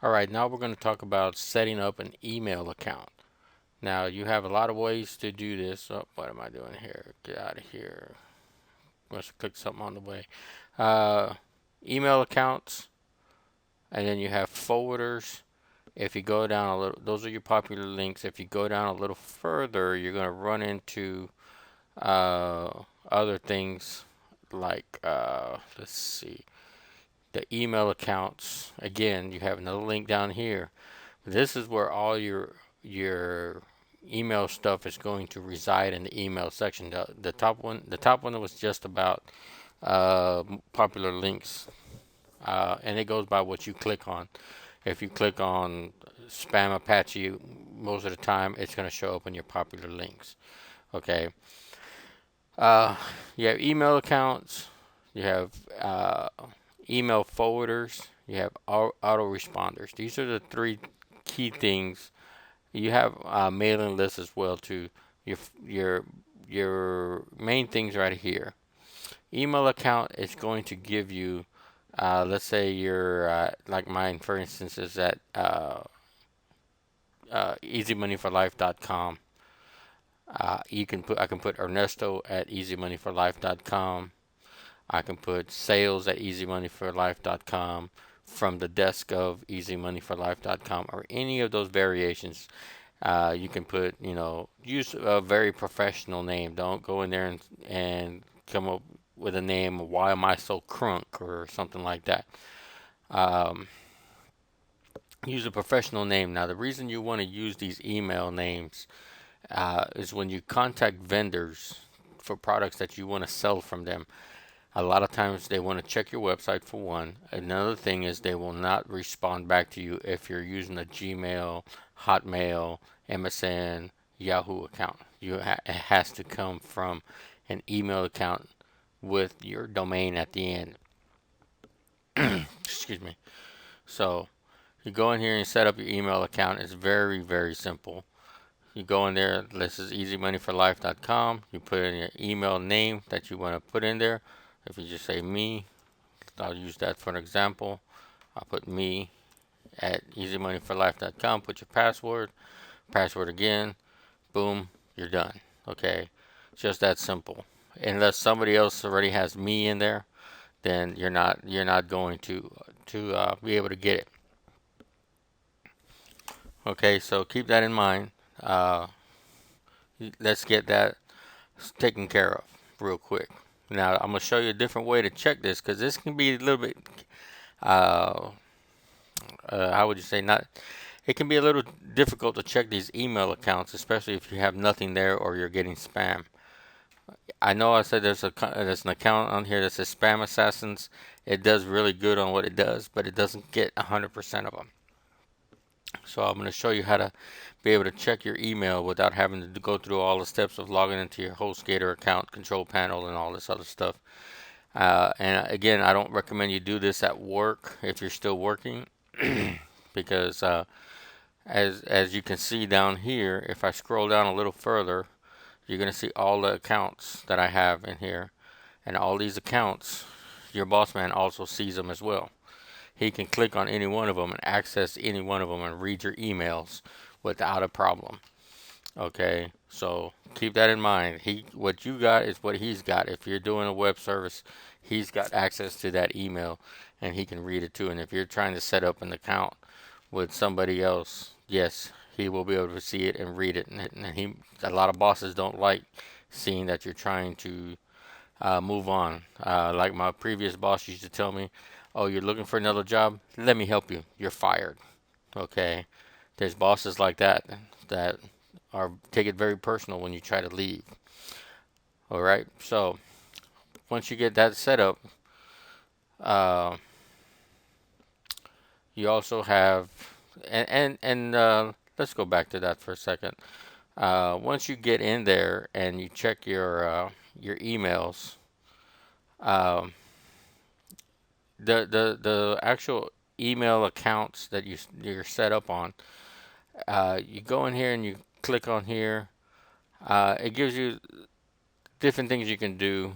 Alright, now we're going to talk about setting up an email account. Now, you have a lot of ways to do this. Oh, what am I doing here? Get out of here. Must have clicked something on the way. Uh, Email accounts, and then you have folders. If you go down a little, those are your popular links. If you go down a little further, you're going to run into uh, other things like, let's see, the email accounts. Again, you have another link down here. This is where all your email stuff is going to reside in the email section. The top one was just about popular links, and it goes by what you click on. If you click on Spam Apache, most of the time it's going to show up in your popular links. Okay. Uh, you have email accounts. You have email forwarders. You have autoresponders. These are the three key things. You have a mailing list as well too. Your your your main things right here. Email account is going to give you, let's say you're like mine, for instance, is at easymoneyforlife.com. You can put I can put Ernesto at easymoneyforlife.com. I can put sales at easymoneyforlife.com, from the desk of easymoneyforlife.com, or any of those variations. You can put, use a very professional name. Don't go in there and come up with a name, why am I so crunk, or something like that. Um, Use a professional name. Now, the reason you want to use these email names is when you contact vendors for products that you want to sell from them. A lot of times they want to check your website for one. Another thing is they will not respond back to you if you're using a Gmail, Hotmail, MSN, Yahoo account. It has to come from an email account with your domain at the end. Excuse me. So you go in here and set up your email account. It's very, very simple. You go in there. This is easymoneyforlife.com. You put in your email name that you want to put in there. If you just say me, I'll use that for an example. I'll put me at easymoneyforlife.com. Put your password again. Boom, you're done. Okay, just that simple. Unless somebody else already has me in there, then you're not going to be able to get it. Okay, so keep that in mind. Uh, let's get that taken care of real quick. Now I'm gonna show you a different way to check this, because this can be a little bit uh, how would you say, not, it can be a little difficult to check these email accounts, especially if you have nothing there or you're getting spam. I know I said there's an account on here that says Spam Assassins. It does really good on what it does, but it doesn't get 100% of them. So I'm going to show you how to be able to check your email without having to go through all the steps of logging into your HostGator account, control panel, and all this other stuff. And again, I don't recommend you do this at work if you're still working, because as you can see down here, if I scroll down a little further, you're going to see all the accounts that I have in here. And all these accounts, your boss man also sees them as well. He can click on any one of them and access any one of them and read your emails without a problem. Okay, so keep that in mind. What you got is what he's got. If you're doing a web service, he's got access to that email and he can read it too. And if you're trying to set up an account with somebody else, yes, he will be able to see it and read it. And a lot of bosses don't like seeing that you're trying to move on. Like my previous boss used to tell me, "Oh, you're looking for another job? Let me help you. You're fired." Okay, there's bosses like that are take it very personal when you try to leave. All right, so once you get that set up, uh, you also have, and let's go back to that for a second. Once you get in there and you check your emails, um, the actual email accounts that you're set up on, you go in here and you click on here. It gives you different things you can do,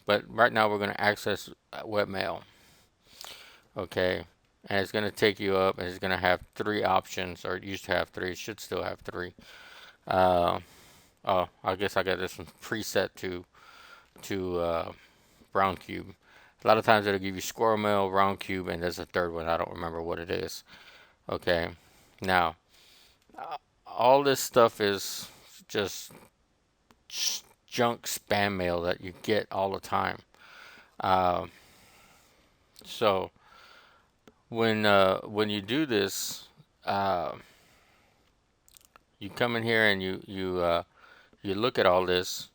but right now we're going to access webmail. Okay. and it's going to take you up, and it's going to have three options, or it used to have three. It should still have three. Uh, oh, I guess I got this one preset to round cube. A lot of times it'll give you squirrel mail, round cube, and there's a third one. I don't remember what it is. Okay, now all this stuff is just junk spam mail that you get all the time. Uh, so when you do this, uh, you come in here and you look at all this.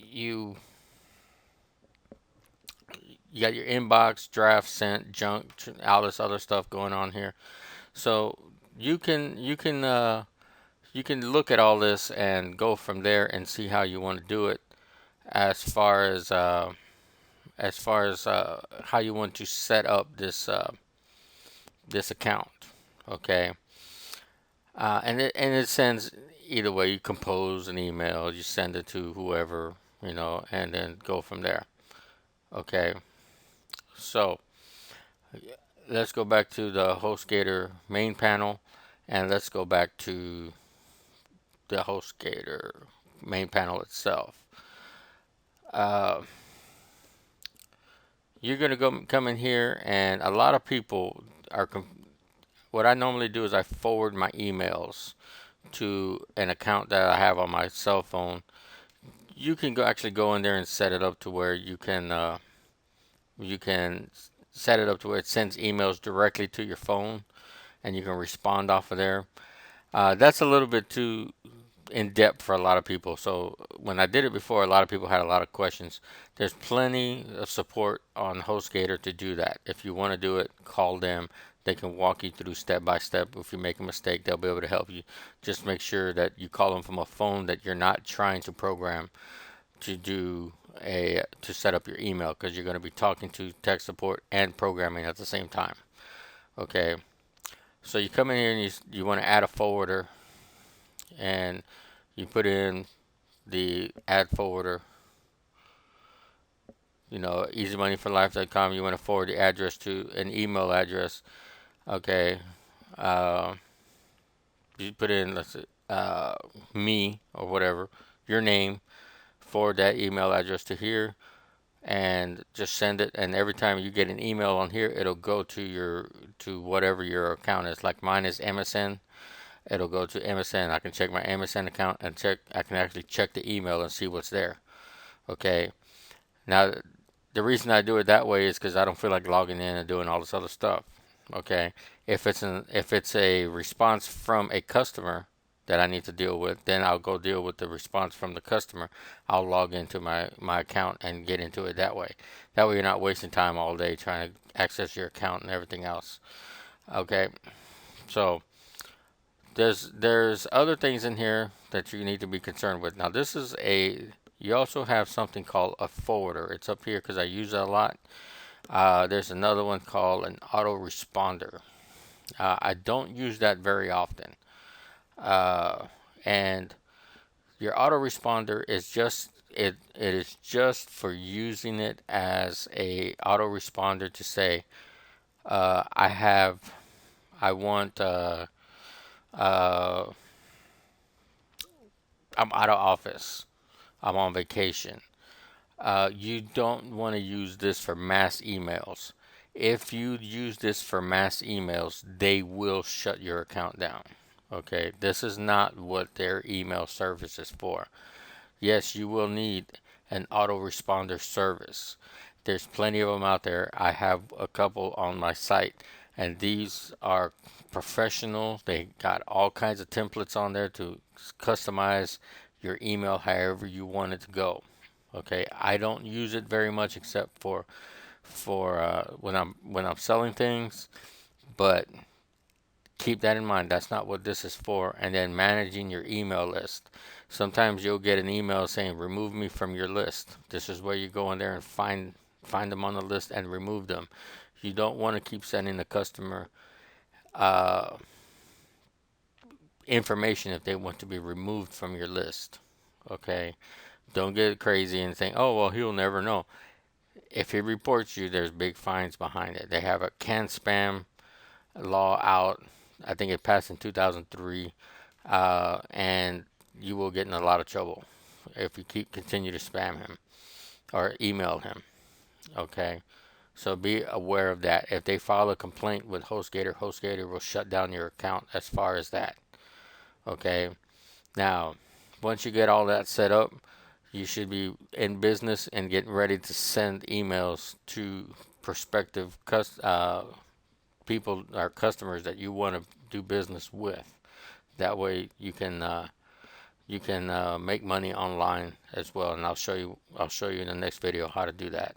You you got your inbox, draft, sent, junk, all this other stuff going on here. So you can you can uh, you can look at all this and go from there and see how you want to do it as far as how you want to set up this account. Okay, and it sends either way. You compose an email, you send it to whoever, and then go from there. Okay, so let's go back to the HostGator main panel, and let's go back to the HostGator main panel itself. Uh, you're gonna come in here, and a lot of people are. What I normally do is I forward my emails to an account that I have on my cell phone. You can actually go in there and set it up to where you can set it up to where it sends emails directly to your phone, and you can respond off of there. That's a little bit too in depth for a lot of people. So when I did it before, a lot of people had a lot of questions. There's plenty of support on HostGator to do that. If you want to do it, call them. They can walk you through step by step. If you make a mistake, they'll be able to help you. Just make sure that you call them from a phone that you're not trying to program to set up your email, because you're going to be talking to tech support and programming at the same time. Okay, so you come in here and you want to add a forwarder, and you put in the add forwarder, easymoneyforlife.com. You want to forward the address to an email address. Okay, uh, you put in, let's see, me or whatever, your name, forward that email address to here, and just send it. And every time you get an email on here, it'll go to whatever your account is. Like mine is MSN. It'll go to MSN. I can check my MSN account and check. I can actually check the email and see what's there. Okay. Now, the reason I do it that way is because I don't feel like logging in and doing all this other stuff. Okay. If it's a response from a customer that I need to deal with, then I'll go deal with the response from the customer. I'll log into my account and get into it that way. That way you're not wasting time all day trying to access your account and everything else. Okay. So there's other things in here that you need to be concerned with. Now you also have something called a forwarder. It's up here because I use it a lot. There's another one called an autoresponder. I don't use that very often. And your autoresponder is it is just for using it as a autoresponder to say, I want uh, I'm out of office. I'm on vacation. You don't want to use this for mass emails. If you use this for mass emails, they will shut your account down. Okay, this is not what their email service is for. Yes, you will need an autoresponder service. There's plenty of them out there. I have a couple on my site, and these are professional. They got all kinds of templates on there to customize your email however you want it to go. Okay, I don't use it very much except for when I'm selling things, but keep that in mind. That's not what this is for. And then managing your email list. Sometimes you'll get an email saying remove me from your list. This is where you go in there and find them on the list and remove them. You don't want to keep sending the customer uh, information if they want to be removed from your list. Okay, don't get crazy and think, oh well, he'll never know. If he reports you, there's big fines behind it. They have a can spam law out. I think it passed in 2003, and you will get in a lot of trouble if you continue to spam him or email him. Okay, so be aware of that. If they file a complaint with HostGator, HostGator will shut down your account as far as that. Okay, now once you get all that set up, you should be in business and getting ready to send emails to prospective people or customers that you want to do business with. That way you can make money online as well, and I'll show you in the next video how to do that.